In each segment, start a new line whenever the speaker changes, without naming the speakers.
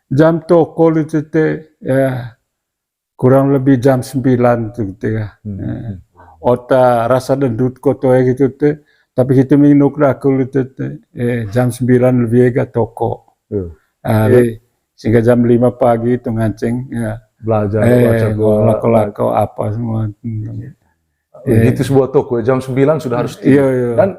jam toko itu teh ya kurang lebih jam 9 tuh teh ya. Ota rasa dendut kotoe gitu teh, tapi kita minuk rakul itu teh jam 9 lebih ke toko. Sehingga jam 5 pagi itu ngancing ya.
Belajar baca
lako-lako apa semua.
Itu sebuah toko jam 9 sudah harus tidur.
Iya.
Dan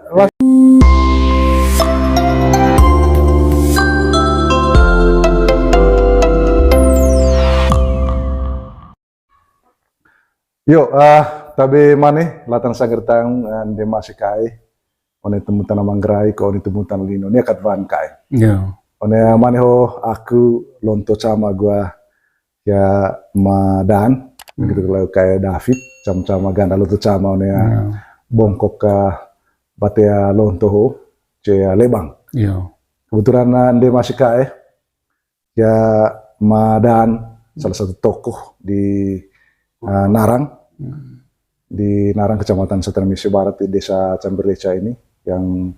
tabe mane latan sagertang de masih kai one temutan Manggarai ko one temutan Lino ni akat van kai.
Iya.
One mane ho aku lonto sama gua ya madan gitu kalau kayak David sama ganda lonto sama one bongkok ka batea lonto ho ce lebang.
Iya.
Kebetulan de masih kai ya madan salah satu tokoh di Narang. Di Narang Kecamatan Sutranisya Barat di Desa Camberleca ini yang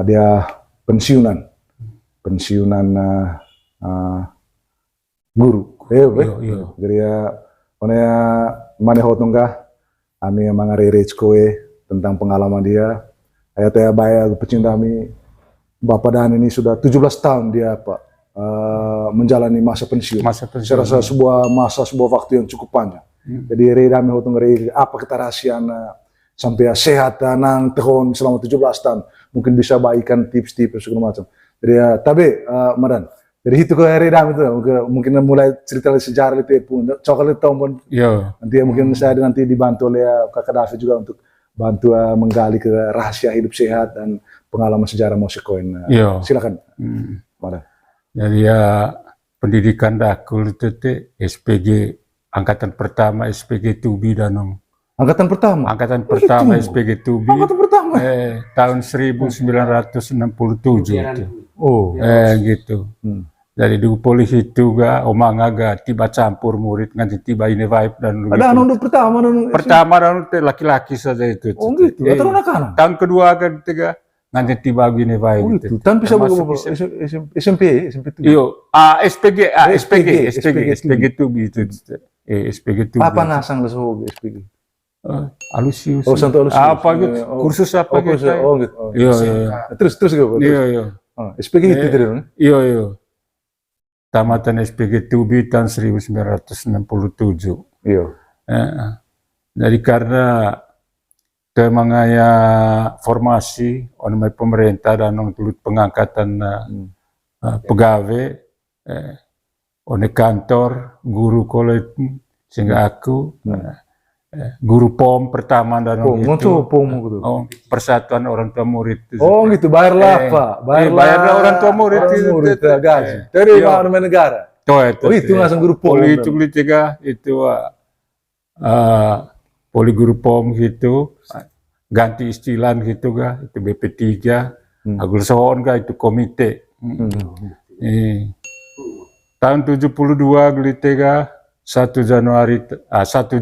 dia pensiunan guru. Jadi ya mana mana hotunga kami mangare kowe tentang pengalaman dia. Ayat ya bayar pecinta kami Bapak Dan ini sudah 17 tahun dia Pak menjalani masa pensiun. Saya rasa sebuah waktu yang cukup panjang. Jadi rame hotung apa kita rahasiana sampai sehat nang tahun selama 17 tahun mungkin bisa bagikan tips-tips segala macam. Jadi ya tapi Madan dari itu ke rame itu mungkin mulai cerita sejarah itu pun coklat tahun nanti mungkin saya nanti dibantu oleh Kakak David juga untuk bantu menggali ke rahasia hidup sehat dan pengalaman sejarah musik koin. Silakan Madan.
Jadi ya pendidikan dakul itu SPG angkatan pertama SPG Tubi Danong.
Angkatan pertama.
Angkatan pertama SPG Tubi.
Angkatan pertama.
Tahun 1967 itu. Gitu. Dari dulu polisi itu ga omang aga tiba campur murid nganti tiba ini vibe dan
ada anu pertama
laki-laki saja itu.
Oh gitu. Atau anak-anak.
Tahun kedua kan tiga nanti tiba gini vibe
gitu. Tan bisa SMP itu.
Iyo, SPG itu gitu. SPG itu.
Apa nasang lesu SPG?
Alusius.
Oh, santo alusius.
Apa gitu? Kursus apa gitu?
Oh gitu.
Iya.
Terus gitu.
Iya.
SPG itu terus.
Iya. Tamatan SPG Tubi tahun 1967.
Iya.
Jadi karena kemangaya formasi oleh pemerintah dan untuk pengangkatan pegawai oleh kantor guru kolej sehingga aku guru POM pertama dan Persatuan Orang Tua Murid.
Oh gitu, bayarlah Pak,
bayarlah orang tua murid
gaji dari mana negara. Itu langsung guru POM.
Itu poli guru POM gitu, ganti istilah gitu itu BP3, agul sohon itu komite. Tahun 72 gelitega 1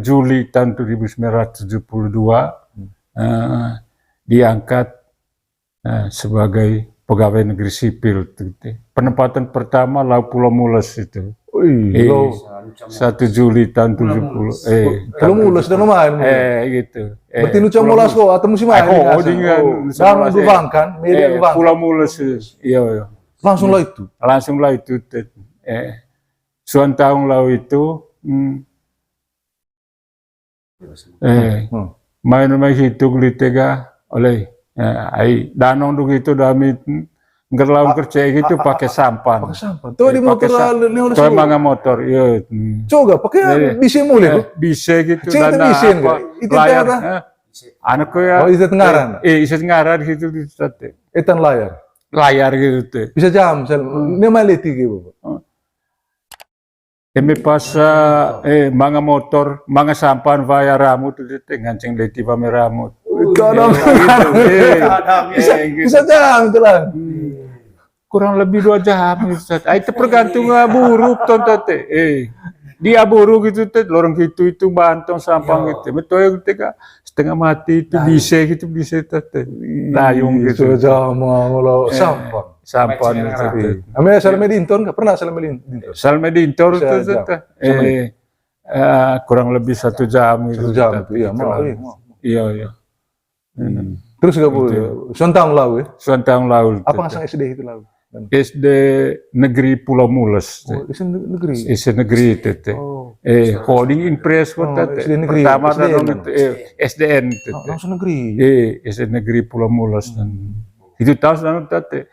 Juli tahun 1972 diangkat sebagai pegawai negeri sipil. Penempatan pertama Pulau Mules itu. 1 Juli tahun 70.
Pulau Mules dan lumayan.
Gitu.
Berarti nu Mules kok atau musim air. Dan Lubang kan, media Lubang.
Pulau Mules. Iya.
Langsung lah itu.
Suan tahun lalu itu main hitung litega oleh danong dulu itu dami ngerlaun kerja gitu pakai sampan.
Tuh di motor
tuh mangga motor, iya.
Coba pakai bisa mulai.
Bisa gitu.
Dan apa?
Layar. Anak ya.
Oh itu Tengaran.
Itu Tengaran gitu di sate.
Etan layar.
Layar gitu.
Bisa jam, ini maleti gitu.
Kami pas manga motor, manga sampan via ramut itu ngancing leti pame ramut.
Bisa jam itu lah.
Kurang lebih 2 jam. Itu tergantung buruk tontote. dia buru gitu teh, lorong gitu itu bantong sampang gitu. Betul gitu kan, setengah mati itu bisa teh, dayung gitu.
Sejama ngolo sampang.
Sampang gitu.
Ame Salme Dinton nggak pernah Salme Dinton.
Salme Dintor
Bisa
itu
jam.
teh, kurang lebih 1 jam gitu.
1 jam itu, iya, mau.
Iya.
Terus nggak boleh, Sontang lau ya?
Suantang Laul.
Apa ngasang SD itu lau?
SD Negeri Pulau Mules.
Oh, itu negeri.
SD Negeri itu teh.
Oh,
Holding Impress kota teh.
SD Negeri.
Pertama
SDN.
dan itu SDN itu teh.
langsung negeri.
SD Negeri Pulau Mules dan itu tahun lalu teh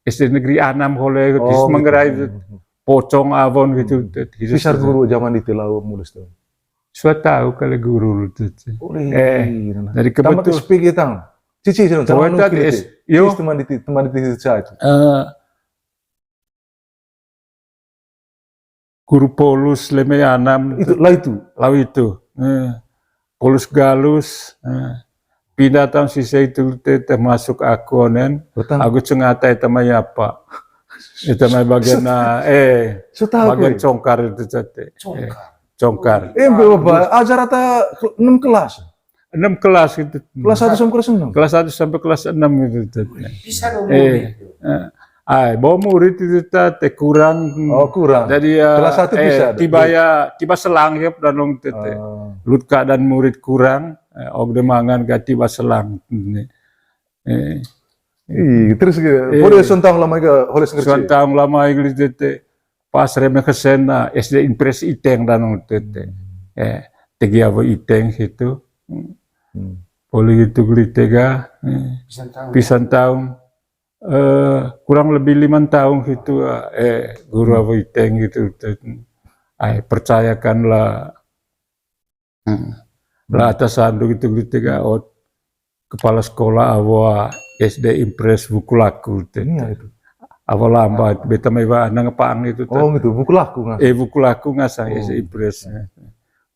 SD Negeri Anam oleh itu menggerai itu pocong avon gitu teh.
Besar guru zaman di Lau Mulus tuh.
Sudah tahu kali guru itu teh. Dari
Tamat
kebetulan
SP kita. Cici dong,
Poeta yo
teman di saat.
Guru Polus Leme Anam
Itu lah itu.
lalu itu Polus Galus pindah tahun sisa itu termasuk aku nen aku cengata itu mah apa itu mah bagian bagian congkar itu tete congkar
Bapak ajar rata 6 kelas.
6 kelas itu
Kelas 1 sampai kelas 6.
kelas 1 sampai kelas 6 itu tete
Bisa murid.
bawa murid itu tete kurang
Kurang.
jadi
Kelas 1 bisa.
tiba selang ya dan long tete lut keadaan murid kurang mangan gati baselang
Terus boleh sontang lama ke holes ngerti.
sontang lama igli tete pas remeh kesena SD Impres Iteng dan tete tegi avo Iteng itu boleh gitu geli tega pisan tahun kurang lebih 5 tahun gitu guru avo Iteng gitu percayakanlah lah atas sandu gitu tega kepala sekolah awa SD Impres buku laku
Itu.
awal lambat beta mewa nang pang itu
Oh gitu, buku laku nggak?
buku laku ngasang SD Impres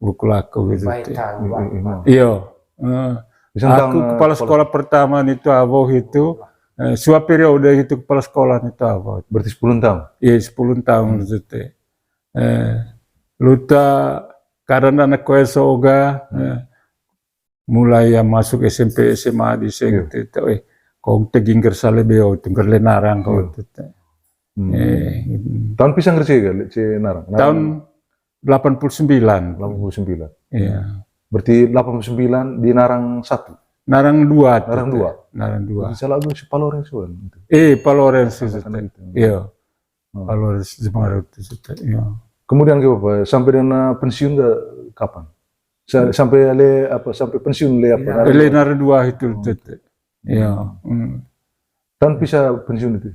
buku laku gitu
Baik tahu.
iya aku kepala sekolah pertama itu awo itu suap periode itu kepala sekolah itu awo
Berarti 10 tahun?
iya 10 tahun itu teh luta karena anak kue soga mulai yang masuk SMP SMA di sini itu kau tegingger salebeo tengger lenarang kau itu
tahun pisang ngerti kan Narang?
tahun 89
89
iya
berarti 89 di Narang 1
Narang 2
Narang 2 bisa lagu si Palorens kan
Palorens itu iya Palorens Jemarat itu iya
kemudian ke Bapak sampai dengan pensiun ke kapan? Sampai pensiun le
Narang 2 itu iya
tahun bisa pensiun itu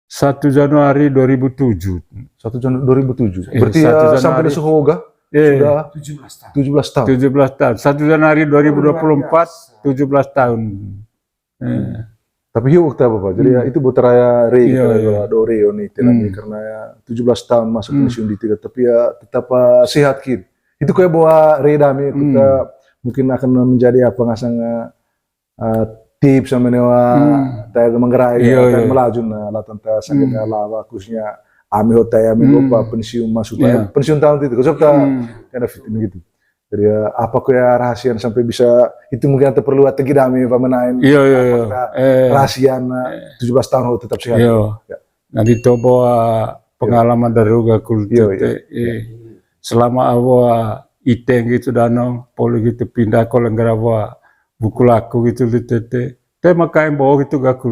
1 Januari 2007
1 Januari 2007 berarti
1
sampai di Suhoga sudah 17 tahun
1 Januari 2024 17 tahun
tapi waktu apa Pak? Jadi itu buat raya do Rio nih karena ya 17 tahun masuk pensiun di 3 tapi ya tetap sehat kid itu kayak bawa redami kita mungkin akan menjadi apa ngasang tips sama newa taya menggerai melaju na latan taya sakit lawa khususnya ami hotai ami lupa pensiun masuk pensiun tahun itu kau karena fit gitu jadi apa kaya rahasia sampai bisa itu mungkin atau perlu atau kita ami pamenain rahasia 17 tahun tetap sehat
nanti coba pengalaman dari ruga kultur selama awal Iteng gitu danong poli gitu pindah ke Lenggarawa buku laku gitu tete makanya bawa gitu gak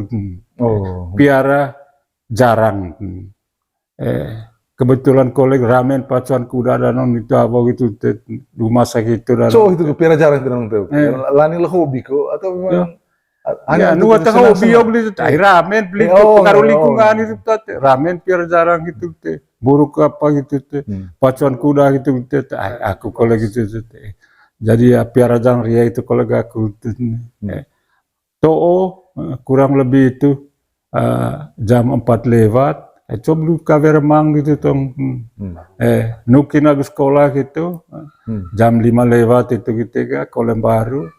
piara jarang kebetulan kolek ramen pacuan kuda danong itu apa gitu rumah sakit itu danong
so itu piara jarang itu danong tuh lani lo hobi kok atau memang
nu atau hobi yo beli ramen beli pengaruh lingkungan itu tete ramen piara jarang gitu teh buruk apa gitu teh pacuan kuda gitu teh aku kolek gitu teh jadi ya piara jarang ria itu kolek aku kurang lebih itu jam 4 lewat coba lu kaveremang gitu tong nukin aku sekolah gitu jam 5 lewat itu gitu kolem baru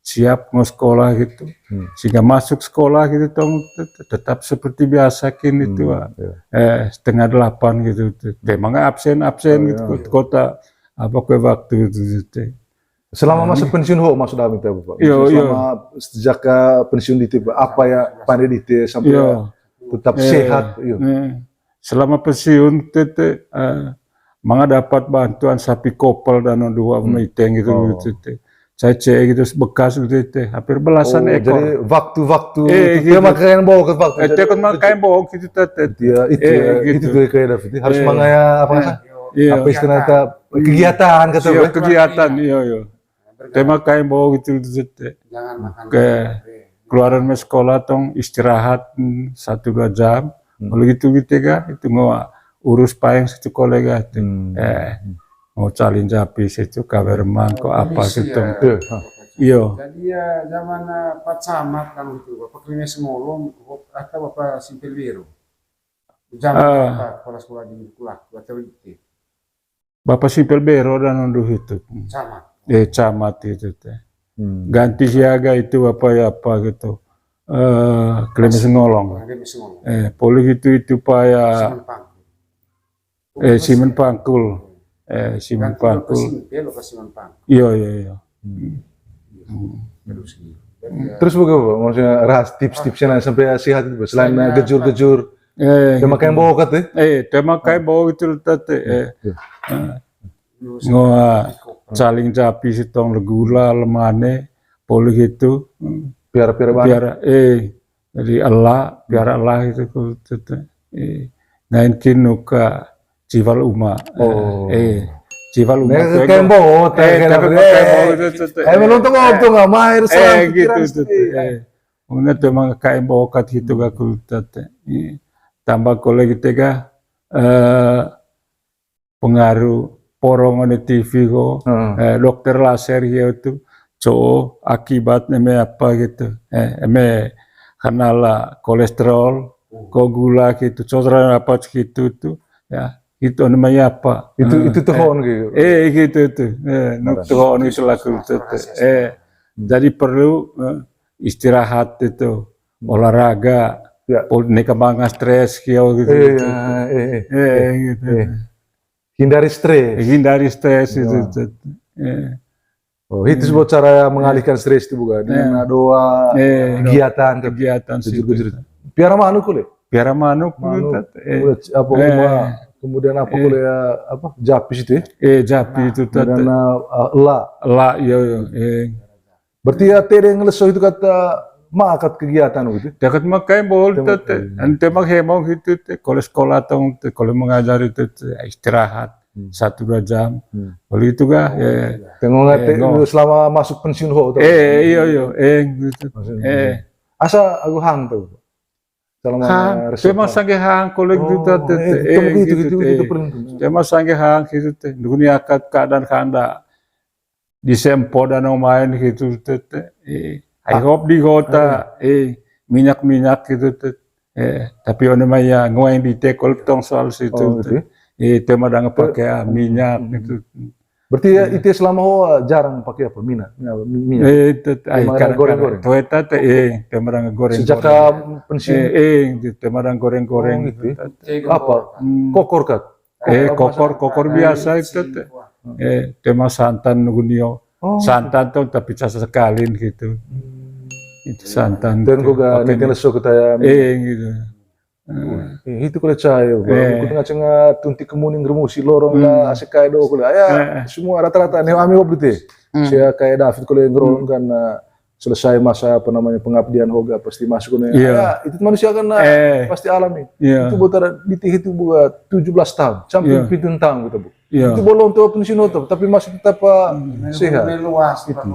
siap mau sekolah gitu, sehingga masuk sekolah gitu tong tetap seperti biasa kini itu setengah 8 gitu, memang absen gitu kota apa ke waktu itu.
Selama masa pensiun ho maksud kami itu Pak. Selama sejak pensiun di tiba apa ya pandai di sampai tetap sehat.
Selama pensiun tete manga dapat bantuan sapi kopel dan dua meeting gitu. Saya cek gitu bekas gitu hampir belasan ekor.
Jadi waktu-waktu dia makan bawa ke waktu.
Dia kan makan bawa gitu tete.
Dia itu kayak David harus mangaya apa sih? Apa istilahnya kegiatan kata
kegiatan iya. Tema kayak bawa gitu tete. Ke keluaran sekolah tong istirahat 1-2 jam. Lalu gitu kan itu mau urus payung situ kolega tuh. Mau calin japi situ kabarman kok apa gitu. Iya.
Jadi ya zaman Pak Camat kan gitu, Bapak Klinis Ngolong atau Bapak Simpel Biru. Zaman Bapak sekolah di Kulak, atau itu.
Bapak Simpel Biru dan unduh itu.
Camat.
Camat itu teh. Ganti siaga itu apa gitu. Klinis Ngolong. Poli itu paya. Simen Pangkul. Simen Pangkul. Iya.
Terus bagaimana? Maksudnya tips-tipsnya sampai sehat itu selain gejur-gejur. Tema kayak bawa kata?
Tema kayak bawa itu tete. Ngoa saling japi sitong legula lemane poli itu. Biara jadi Allah biara Allah itu tete. Ngain kinuka Cival Uma. Cival Uma.
Kembo, menonton waktu nggak main
gitu. Mungkin tuh mang kembo kat itu gak kultat. Tambah kolegi tega pengaruh porongan di TV kok, dokter laser gitu, akibatnya apa gitu, karena kolesterol, gula gitu, saudara apa gitu tuh, ya. Itu namanya apa?
Itu tuhon gitu.
Gitu. Tuhon itu laku itu. Jadi perlu istirahat itu, olahraga, neka bangga stres gitu. Gitu.
Hindari stres
itu.
Itu sebuah cara mengalihkan stres itu bukan? Dengan doa, kegiatan. Piara manuk kulit.
Piara manuk.
Kemudian apa kuliah japis itu ya?
Japi itu
tadi. Dan
iya.
Berarti ya tereng leso itu kata makat kegiatan gitu.
Dekat makai bol tete. Ante mak hemong itu kalau sekolah tong kalau mengajar itu istirahat 1-2 jam. Kalau itu kah ya.
Tengok selama masuk pensiun ho.
Iya. Gitu.
Asa aku hang tuh.
Tema sange hang kolek gitu. Tema sange hang gitu teh. Dunia keadaan kanda di sempo dan main gitu teh. Hop di kota minyak gitu teh. Tapi ono maya ngoeng di tekol tong soal situ. Tema dang pakai minyak gitu.
Berarti ya itu selama jarang pakai apa minyak.
Goreng-goreng. Toeta temarang goreng.
Sejak pensiun.
Temarang goreng-goreng.
Apa? Kokor kat.
Kokor biasa itu. Tema santan gunio. Santan tuh tapi casa sekalin gitu. Itu santan.
Dan juga nanti lesu kita.
Gitu.
Itu kalau cahaya, aku tengah tunti kemuning remusi lorong lah, asik kayak do kuliah, ya semua rata-rata nih kami berarti, saya kayak David kalau yang ngerolong kan selesai masa pengabdian hoga pasti masuk nih, itu manusia kan pasti alami, itu buat itu buat 17 tahun, sampai 7 tahun gitu bu, itu belum tuh pensiun tuh, tapi masih tetap sehat,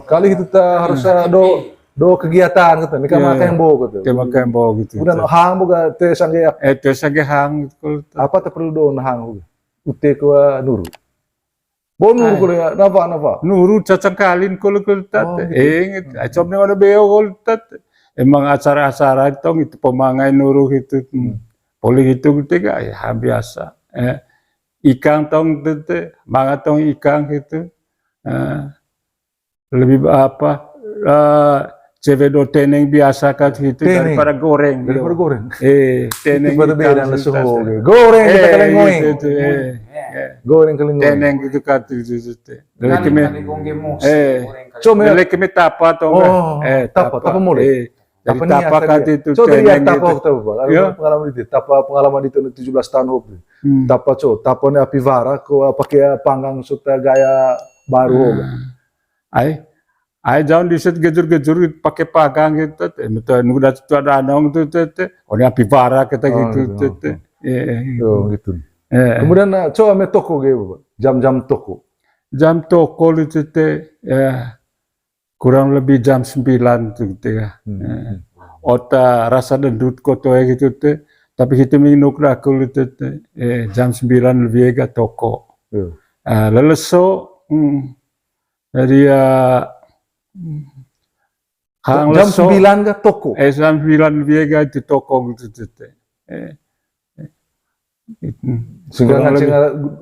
kali itu harus do kegiatan gitu, mereka makan bo gitu.
Makan bo gitu.
Udah hang boga teh sange ya.
Sange hang gitu.
Apa teh perlu do hang ute ko nuru. Bo nuru ko ya napa.
Nuru cacang kalin ko tat. Acom ne ono beo ko tat. Emang acara-acara itu pemangai nuru gitu. Poli gitu gitu ya biasa. Ikan tong tete, manga tong ikan gitu. Lebih apa? cevedo teneng biasa kan gitu
Teneng.
daripada goreng.
Daripada goreng.
Teneng
Tiba-tiba
ikan
dan lesu
sudah.
hoge. Goreng kita kalian ngoeng.
Gitu,
Goreng kalian ngoeng.
teneng gitu kan gitu. Dari
Kali
kami,
kali kong gemos.
Cuma
dari kami tapa atau
Oh, tapa mulai.
Dari
Apa
tapa
niat
kan
tadi?
itu
So dari
teneng
tapa
gitu.
tahu Pak.
Iya.
Pengalaman itu. Tapa pengalaman itu 17 tahun hobi.
Hmm.
Tapa tapa ni api vara ko pakai panggang suta gaya baru hoga.
Ai jaun diset gejur-gejur pakai pagang gitu. Itu nuda itu ada anong itu. Oh ini api bara kita
Oh,
gitu.
gitu.
Gitu.
Oh, gitu. Kemudian coba me toko gitu, Pak. Jam-jam toko.
Jam toko itu kurang lebih jam 9 tuh ya. Ota rasa dendut koto gitu teh. Tapi kita minum rakul itu jam 9 lebih ke toko. Leleso dari hang
Jam
leso
9 ke toko.
jam 9 lebih ke di toko gitu teh.
Sehingga
Kurang
ngaceng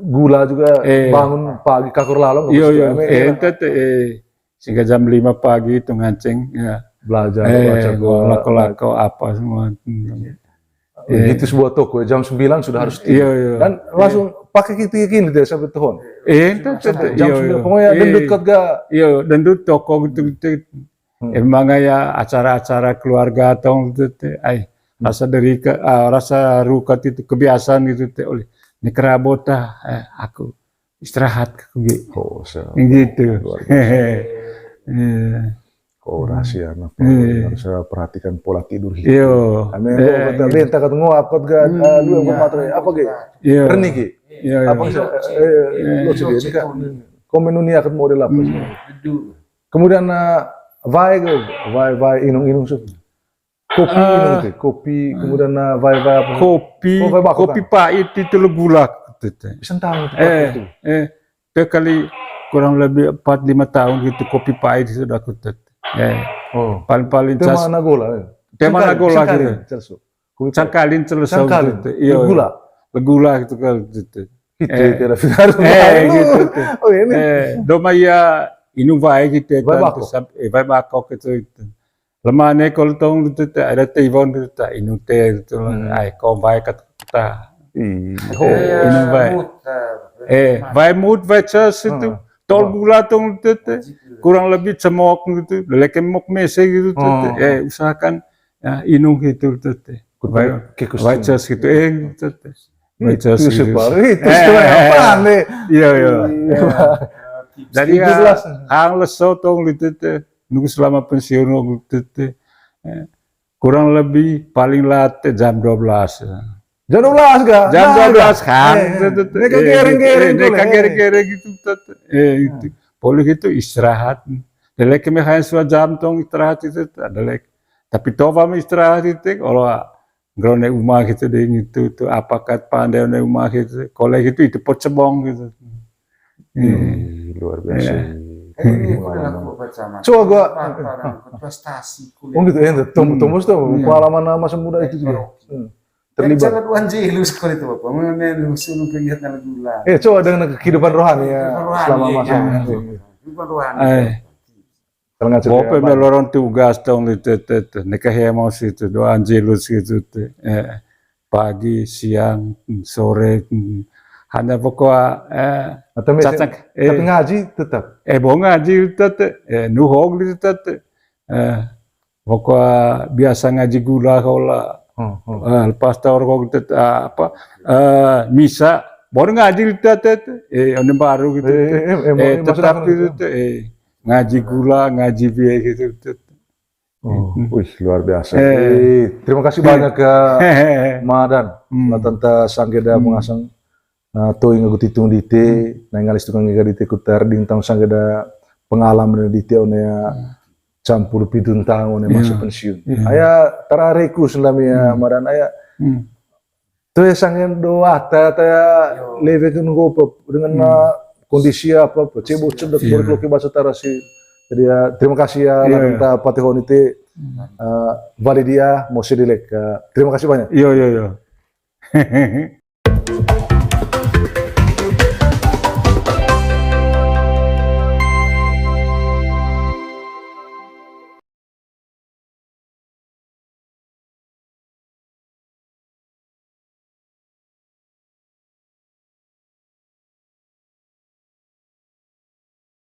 gula juga bangun pagi kakur lalong.
Iya, sehingga jam 5 pagi itu ngancing ya.
Belajar, baca gua.
Lako-lako apa semua.
Gitu sebuah toko, jam 9 sudah harus tidur.
Iya.
Dan langsung pakai kiki-kiki deh sampai tahun. Jam 9, pokoknya dendut kot ga.
Iya, dendut toko gitu. Emang ya acara-acara keluarga atau gitu. Rasa dari rasa rukat itu kebiasaan gitu oleh ini kerabot aku istirahat gitu.
Oh,
Gitu.
oh rahasia apa harus perhatikan pola tidur hidup.
Iya.
Amin. Kata benta kata ngoap kot ga lu yang matre apa ge?
Iya.
Reni ge.
Iya.
Apa lo sih ini kan komen dunia kat model apa. Kemudian vai inung sup. Kopi inung teh, kopi kemudian vai apa?
Kopi pahit itu lo gula gitu.
Bisa tahu itu.
Itu kali kurang lebih 4-5 tahun gitu kopi pahit sudah aku
Oh.
paling
Tema nagola.
tema nagola gitu. Cangkalin celesau gitu. Iya. Gula gitu kan gitu.
Itu kira final.
Gitu.
Oh ini.
Doma ya inu vai gitu
Vai bako.
vai bako gitu. Lemane kalau tong gitu ada tibon gitu inu teh gitu. Ai ko vai kata. Inu vai. Vai mood vai chas itu. Tol gula tong gitu. Kurang lebih cemok gitu. Lelaki mok mese gitu. Usahakan inung gitu. Vai chas gitu. Gitu.
Itu sebar. Itu apa nih?
Iya. Dari hang leso tong gitu. Nunggu selama pensiun gitu. Kurang lebih paling latih jam 12.
Jam 12 ga?
Jam 12 kan.
Neka gereng-gereng.
Neka gereng-gereng gitu. Itu. Boleh gitu istirahat. Delek kami hanya suatu jam tong istirahat itu. Tapi toba mi istirahat itu. Kalau grone rumah gitu deh gitu. Apakah pandai rumah gitu. Kalau gitu itu pot cebong gitu.
Luar biasa.
Coba
gua
prestasi
oh gitu ya, Thomas tuh pengalaman masa muda itu juga terlibat.
Sangat wanjil sekali itu Bapak, mengenai usul kegiatan gula.
Coba dengan kehidupan rohani ya selama masa
kehidupan rohani.
Bapak melorong tugas dong itu, nikah hemos itu, doa angelus gitu, pagi, siang, sore, hanya pokoknya
tapi ngaji tetap.
Bong ngaji tetap, nuhong gitu tetap, pokoknya biasa ngaji gula kalau lepas tahun kau apa misa baru ngaji tetap, orang baru gitu, tetap gitu, ngaji gula, ngaji biaya gitu.
Wih luar biasa. Terima kasih banyak ke Madan, Tante Sanggeda mengasang. Toy ngagutitung dite, nangalis tukang ngagadite kutar dintang sanggeda pengalaman dite onea campur pidun tang onea masuk pensiun. Aya tarareku selamia Madan aya. Toy sangen doa ta leve nunggu dengan kondisi apa cebot cedek borok bahasa tarasi. Jadi terima kasih ya Tante Patihon itu Validia Mosidilek. Terima kasih banyak.
Iya.